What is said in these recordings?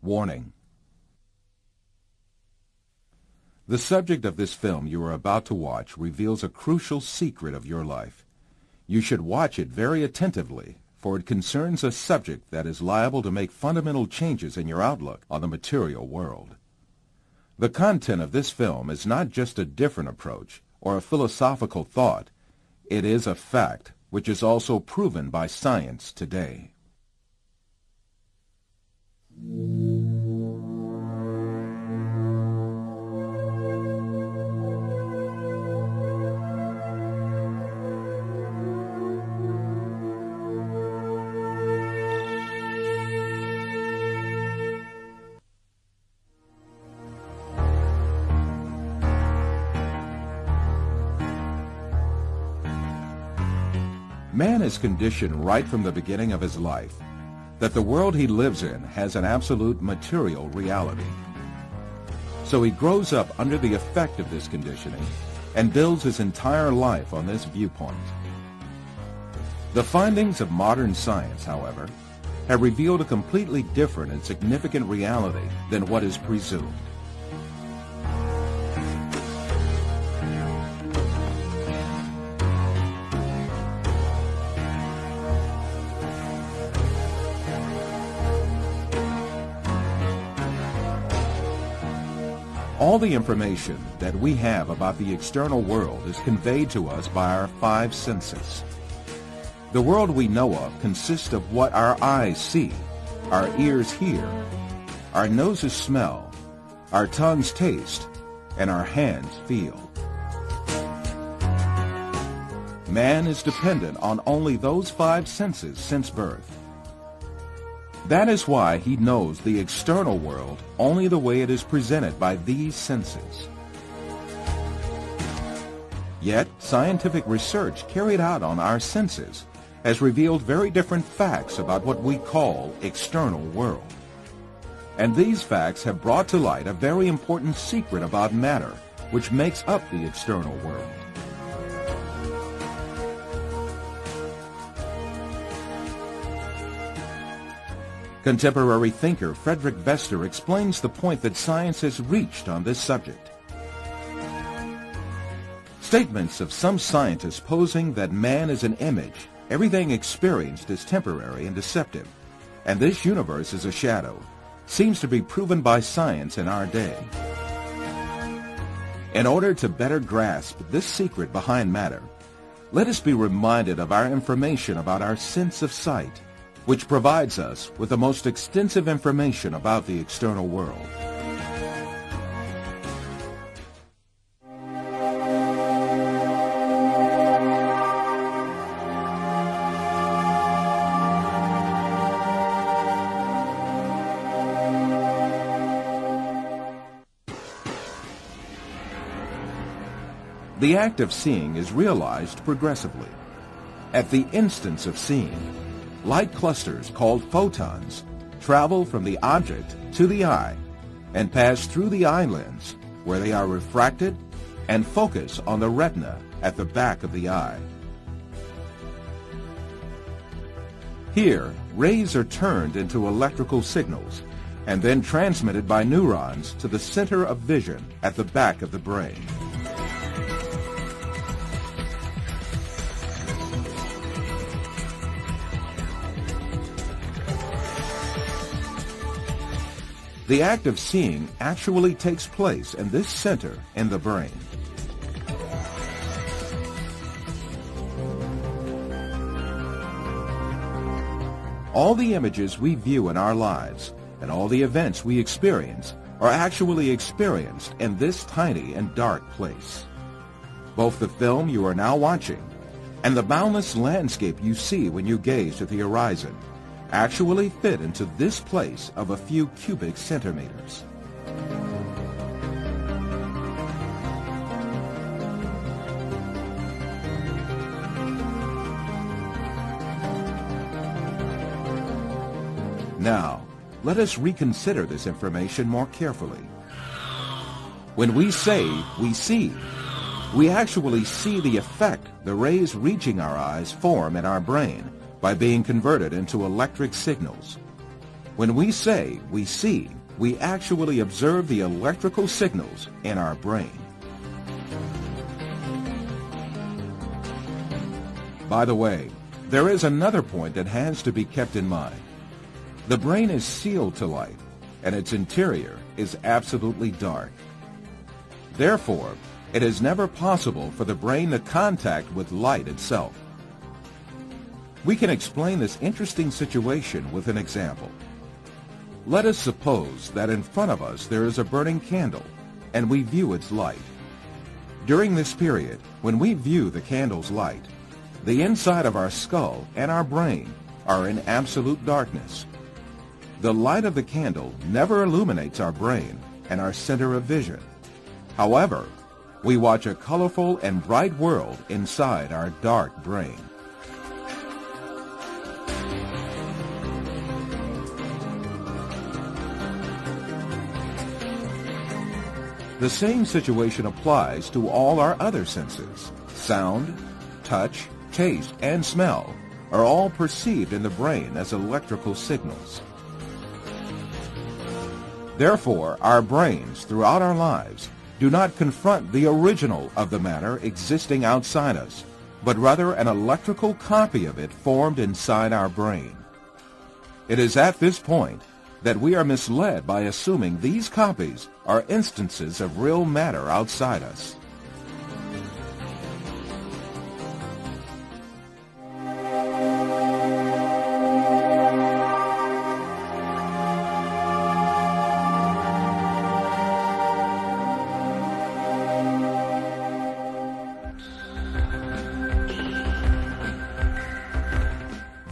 Warning. The subject of this film you are about to watch reveals a crucial secret of your life. You should watch it very attentively, for it concerns a subject that is liable to make fundamental changes in your outlook on the material world. The content of this film is not just a different approach or a philosophical thought. It is a fact, which is also proven by science today. Man is conditioned right from the beginning of his life that the world he lives in has an absolute material reality. So he grows up under the effect of this conditioning and builds his entire life on this viewpoint. The findings of modern science, however, have revealed a completely different and significant reality than what is presumed. All the information that we have about the external world is conveyed to us by our five senses. The world we know of consists of what our eyes see, our ears hear, our noses smell, our tongues taste, and our hands feel. Man is dependent on only those five senses since birth. That is why he knows the external world only the way it is presented by these senses. Yet, scientific research carried out on our senses has revealed very different facts about what we call external world. And these facts have brought to light a very important secret about matter, which makes up the external world. Contemporary thinker Frederick Vester explains the point that science has reached on this subject. Statements of some scientists posing that man is an image, everything experienced is temporary and deceptive, and this universe is a shadow, seems to be proven by science in our day. In order to better grasp this secret behind matter, let us be reminded of our information about our sense of sight, which provides us with the most extensive information about the external world. The act of seeing is realized progressively. At the instance of seeing, light clusters called photons travel from the object to the eye and pass through the eye lens, where they are refracted and focus on the retina at the back of the eye. Here, rays are turned into electrical signals and then transmitted by neurons to the center of vision at the back of the brain. The act of seeing actually takes place in this center in the brain. All the images we view in our lives and all the events we experience are actually experienced in this tiny and dark place. Both the film you are now watching and the boundless landscape you see when you gaze at the horizon actually fit into this place of a few cubic centimeters. Now, let us reconsider this information more carefully. When we say we see, we actually see the effect the rays reaching our eyes form in our brain by being converted into electric signals. When we say we see, we actually observe the electrical signals in our brain. By the way, there is another point that has to be kept in mind. The brain is sealed to light, and its interior is absolutely dark. Therefore, it is never possible for the brain to contact with light itself. We can explain this interesting situation with an example. Let us suppose that in front of us there is a burning candle, and we view its light. During this period, when we view the candle's light, the inside of our skull and our brain are in absolute darkness. The light of the candle never illuminates our brain and our center of vision. However, we watch a colorful and bright world inside our dark brain. The same situation applies to all our other senses. Sound, touch, taste, and smell are all perceived in the brain as electrical signals. Therefore, our brains throughout our lives do not confront the original of the matter existing outside us, but rather an electrical copy of it formed inside our brain. It is at this point that we are misled by assuming these copies are instances of real matter outside us.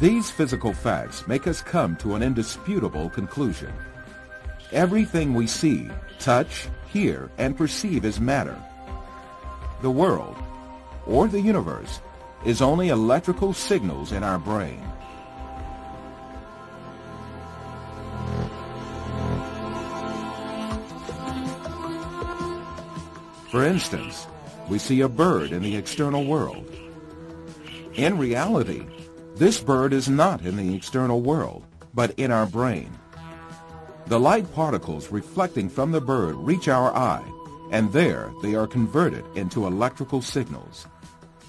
These physical facts make us come to an indisputable conclusion. Everything we see, touch, hear, and perceive is matter. The world, or the universe, is only electrical signals in our brain. For instance, we see a bird in the external world. In reality, this bird is not in the external world, but in our brain. The light particles reflecting from the bird reach our eye, and there they are converted into electrical signals.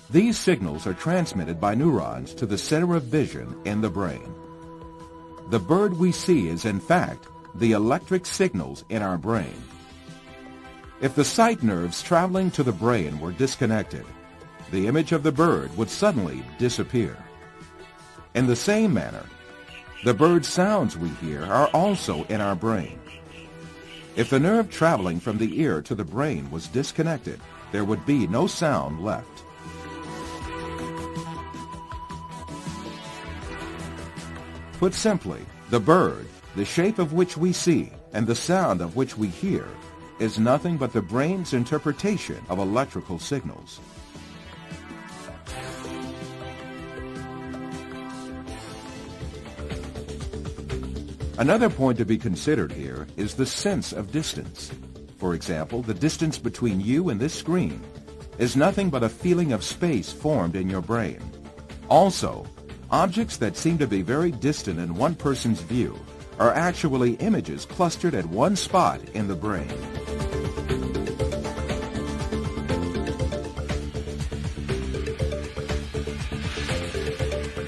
These signals are transmitted by neurons to the center of vision in the brain. The bird we see is, in fact, the electric signals in our brain. If the sight nerves traveling to the brain were disconnected, the image of the bird would suddenly disappear. In the same manner, the bird sounds we hear are also in our brain. If the nerve traveling from the ear to the brain was disconnected, there would be no sound left. Put simply, the bird, the shape of which we see, and the sound of which we hear, is nothing but the brain's interpretation of electrical signals. Another point to be considered here is the sense of distance. For example, the distance between you and this screen is nothing but a feeling of space formed in your brain. Also, objects that seem to be very distant in one person's view are actually images clustered at one spot in the brain.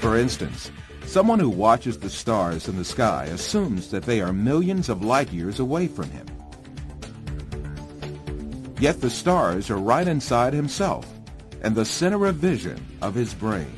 For instance, someone who watches the stars in the sky assumes that they are millions of light years away from him. Yet the stars are right inside himself and the center of vision of his brain.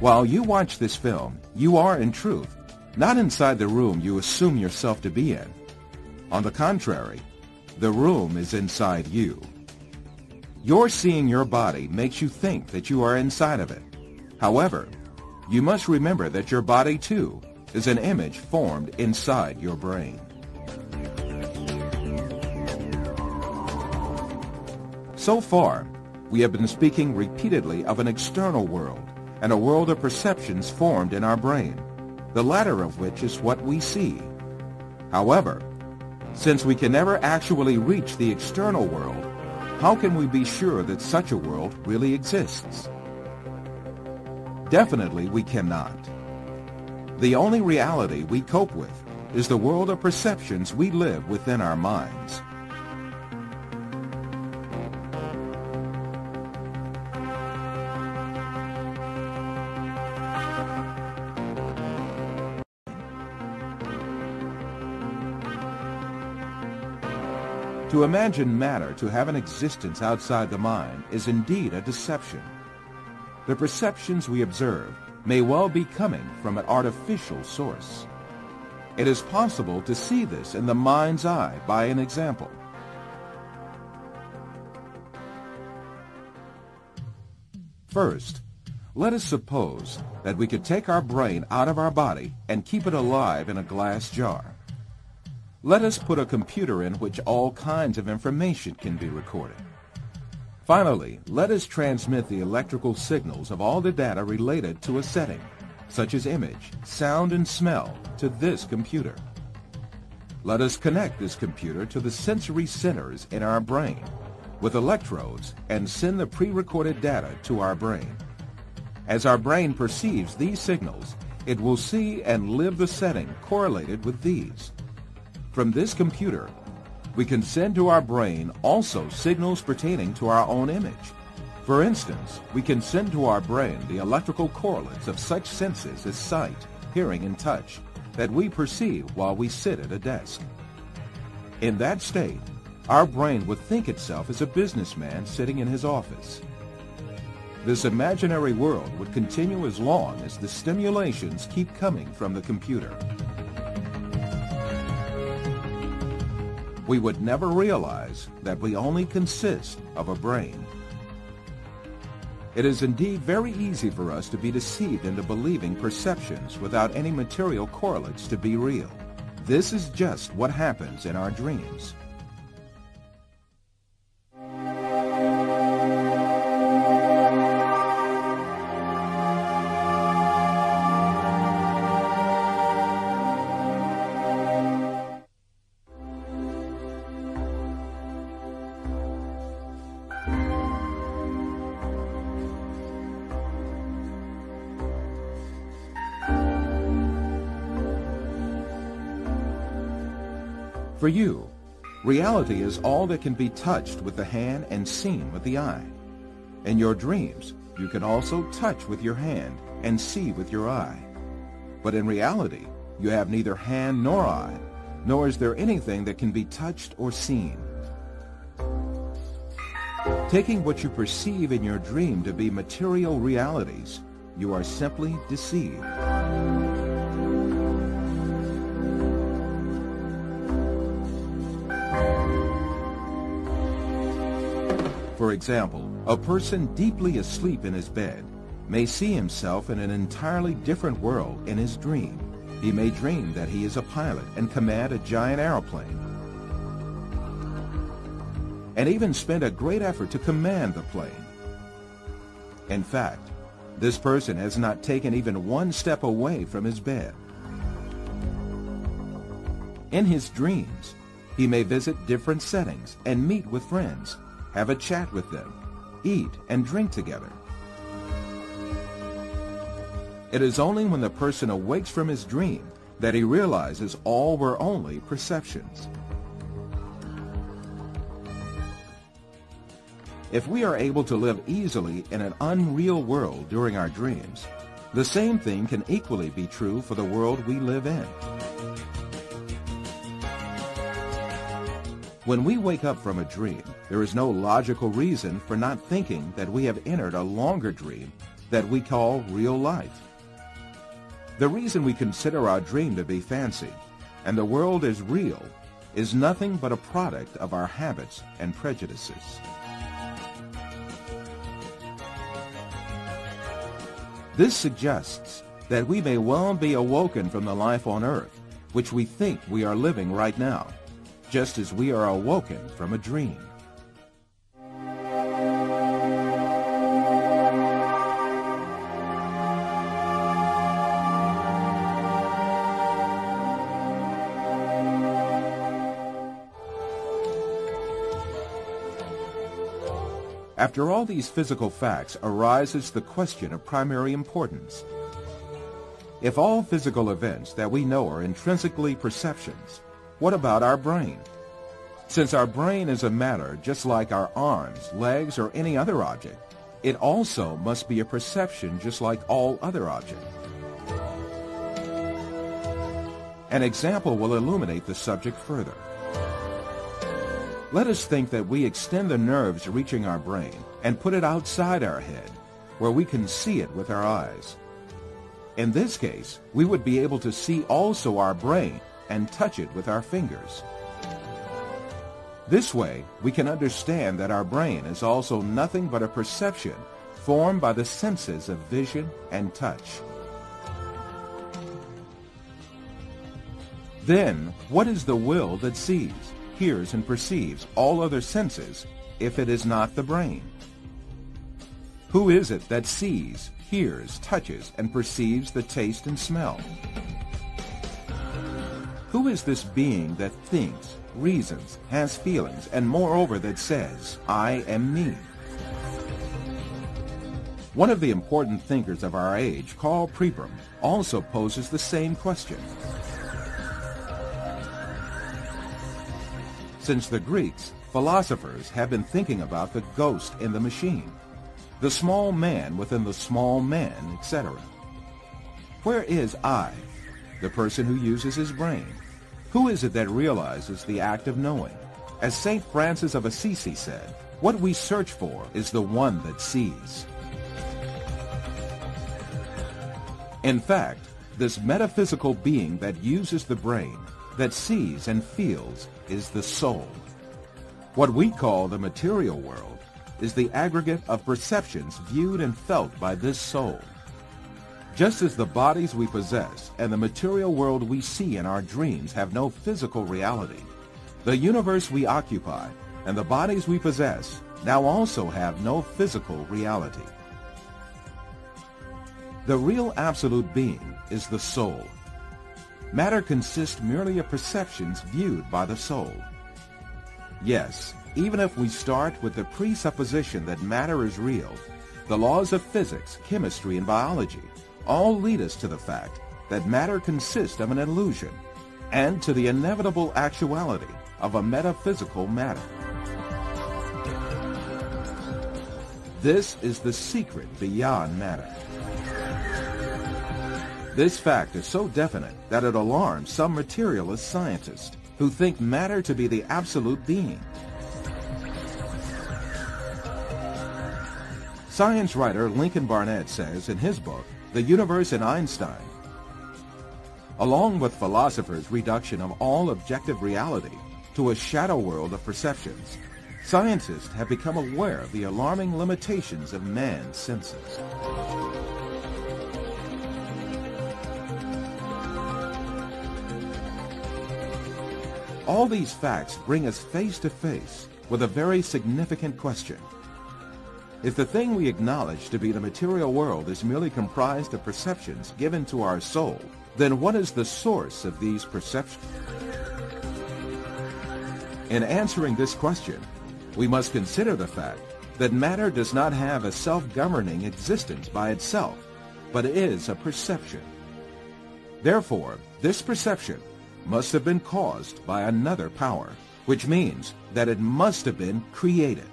While you watch this film, you are, in truth, not inside the room you assume yourself to be in. On the contrary, the room is inside you. Your seeing your body makes you think that you are inside of it. However, you must remember that your body, too, is an image formed inside your brain. So far, we have been speaking repeatedly of an external world and a world of perceptions formed in our brain, the latter of which is what we see. However, Since we can never actually reach the external world, how can we be sure that such a world really exists? Definitely we cannot. The only reality we cope with is the world of perceptions we live within our minds. To imagine matter to have an existence outside the mind is indeed a deception. The perceptions we observe may well be coming from an artificial source. It is possible to see this in the mind's eye by an example. First, let us suppose that we could take our brain out of our body and keep it alive in a glass jar. Let us put a computer in which all kinds of information can be recorded. Finally, let us transmit the electrical signals of all the data related to a setting, such as image, sound, and smell, to this computer. Let us connect this computer to the sensory centers in our brain with electrodes and send the pre-recorded data to our brain. As our brain perceives these signals, it will see and live the setting correlated with these. From this computer, we can send to our brain also signals pertaining to our own image. For instance, we can send to our brain the electrical correlates of such senses as sight, hearing, and touch that we perceive while we sit at a desk. In that state, our brain would think itself as a businessman sitting in his office. This imaginary world would continue as long as the stimulations keep coming from the computer. We would never realize that we only consist of a brain. It is indeed very easy for us to be deceived into believing perceptions without any material correlates to be real. This is just what happens in our dreams. For you, reality is all that can be touched with the hand and seen with the eye. In your dreams, you can also touch with your hand and see with your eye. But in reality, you have neither hand nor eye, nor is there anything that can be touched or seen. Taking what you perceive in your dream to be material realities, you are simply deceived. For example, a person deeply asleep in his bed may see himself in an entirely different world in his dream. He may dream that he is a pilot and command a giant airplane, and even spend a great effort to command the plane. In fact, this person has not taken even one step away from his bed. In his dreams, he may visit different settings and meet with friends, have a chat with them, eat and drink together. It is only when the person awakes from his dream that he realizes all were only perceptions. If we are able to live easily in an unreal world during our dreams, the same thing can equally be true for the world we live in. When we wake up from a dream, there is no logical reason for not thinking that we have entered a longer dream that we call real life. The reason we consider our dream to be fancy and the world as real is nothing but a product of our habits and prejudices. This suggests that we may well be awoken from the life on earth, which we think we are living right now, just as we are awoken from a dream. After all these physical facts arises the question of primary importance. If all physical events that we know are intrinsically perceptions, what about our brain? Since our brain is a matter just like our arms, legs, or any other object, it also must be a perception just like all other objects. An example will illuminate the subject further. Let us think that we extend the nerves reaching our brain and put it outside our head, where we can see it with our eyes. In this case, we would be able to see also our brain and touch it with our fingers. This way, we can understand that our brain is also nothing but a perception formed by the senses of vision and touch. Then, what is the will that sees, hears, and perceives all other senses if it is not the brain? Who is it that sees, hears, touches, and perceives the taste and smell? Who is this being that thinks, reasons, has feelings, and moreover that says, I am me? One of the important thinkers of our age, Karl Popper, also poses the same question. Since the Greeks, philosophers have been thinking about the ghost in the machine, the small man within the small man, etc. Where is I, the person who uses his brain? Who is it that realizes the act of knowing? As St. Francis of Assisi said, what we search for is the one that sees. In fact, this metaphysical being that uses the brain, that sees and feels, is the soul. What we call the material world is the aggregate of perceptions viewed and felt by this soul. Just as the bodies we possess and the material world we see in our dreams have no physical reality, the universe we occupy and the bodies we possess now also have no physical reality. The real absolute being is the soul. Matter consists merely of perceptions viewed by the soul. Yes, even if we start with the presupposition that matter is real, the laws of physics, chemistry, and biology all lead us to the fact that matter consists of an illusion and to the inevitable actuality of a metaphysical matter. This is the secret beyond matter. This fact is so definite that it alarms some materialist scientists who think matter to be the absolute being. Science writer Lincoln Barnett says in his book, The Universe and Einstein, along with philosophers' reduction of all objective reality to a shadow world of perceptions, scientists have become aware of the alarming limitations of man's senses. All these facts bring us face to face with a very significant question. If the thing we acknowledge to be the material world is merely comprised of perceptions given to our soul, then what is the source of these perceptions? In answering this question, we must consider the fact that matter does not have a self-governing existence by itself, but is a perception. Therefore, this perception must have been caused by another power, which means that it must have been created.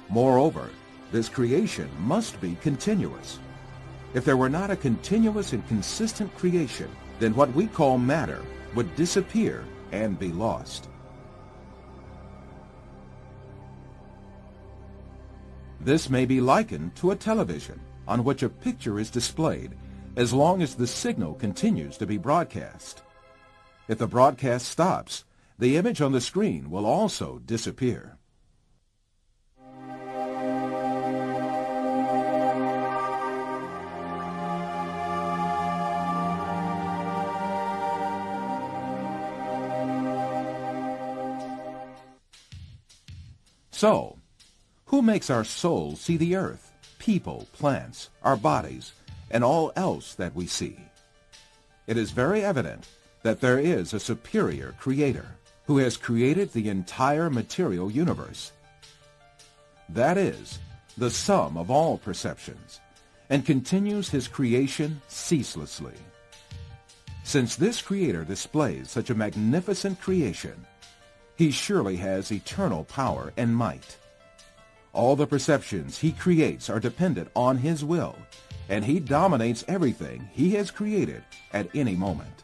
Moreover, this creation must be continuous. If there were not a continuous and consistent creation, then what we call matter would disappear and be lost. This may be likened to a television on which a picture is displayed as long as the signal continues to be broadcast. If the broadcast stops, the image on the screen will also disappear. So, who makes our soul see the earth, people, plants, our bodies, and all else that we see? It is very evident that there is a superior creator who has created the entire material universe. That is, the sum of all perceptions, and continues his creation ceaselessly. Since this Creator displays such a magnificent creation, he surely has eternal power and might. All the perceptions he creates are dependent on his will, and he dominates everything he has created at any moment.